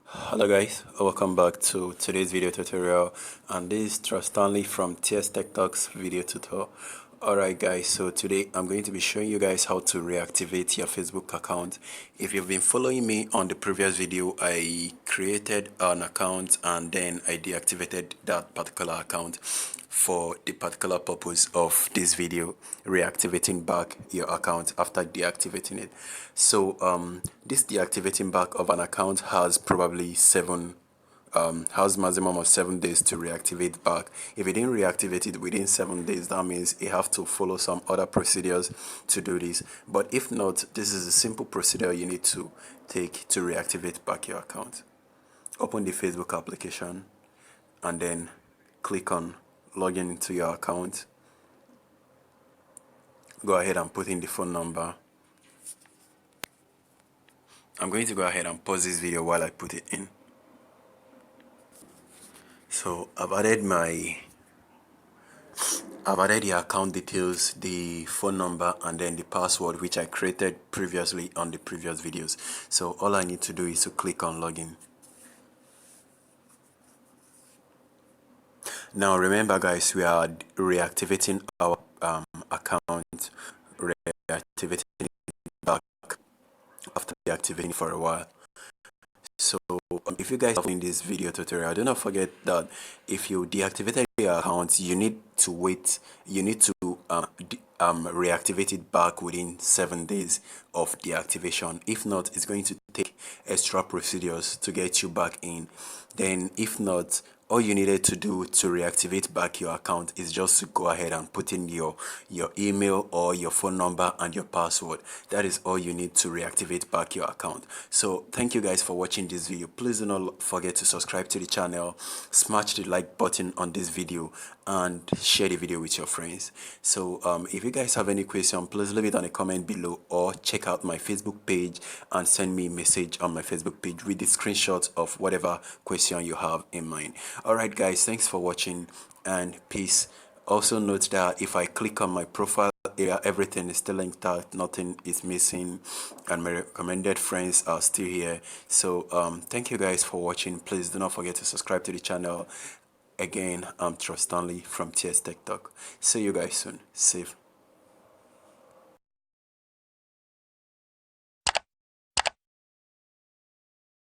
Hello guys, welcome back to today's video tutorial, and this is Trust Stanley from TS Tech Talks video tutorial. Alright guys, so today I'm going to be showing you guys how to reactivate your Facebook account. If you've been following me on the previous video, I created an account and then I deactivated that particular account for the particular purpose of this video, reactivating back your account after deactivating it. So this deactivating back of an account has probably has maximum of 7 days to reactivate back. If you didn't reactivate it within 7 days, that means you have to follow some other procedures to do this. But if not, this is a simple procedure you need to take to reactivate back your account. Open the Facebook application and then click on login into your account. Go ahead and put in the phone number. I'm going to go ahead and pause this video while I put it in. So I've added the account details, the phone number, and then the password which I created previously on the previous videos. So all I need to do is to click on login. Now remember guys, we are reactivating our account, reactivating it back after deactivating for a while. So if you guys are in this video tutorial, do not forget that if you deactivated your account, you need to wait, you need to reactivate it back within 7 days of deactivation. If not, it's going to take extra procedures to get you back in. Then if not, all you needed to do to reactivate back your account is just to go ahead and put in your email or your phone number and your password. That is all you need to reactivate back your account. So thank you guys for watching this video. Please do not forget to subscribe to the channel, smash the like button on this video, and share the video with your friends. So if you guys have any question, please leave it on a comment below or check out my Facebook page and send me a message on my Facebook page with the screenshot of whatever question you have in mind. Alright guys, thanks for watching and peace. Also note that if I click on my profile area, everything is still intact, nothing is missing, and my recommended friends are still here. So thank you guys for watching. Please do not forget to subscribe to the channel. Again, I'm Trust Stanley from TS Tech Talk. See you guys soon. Safe.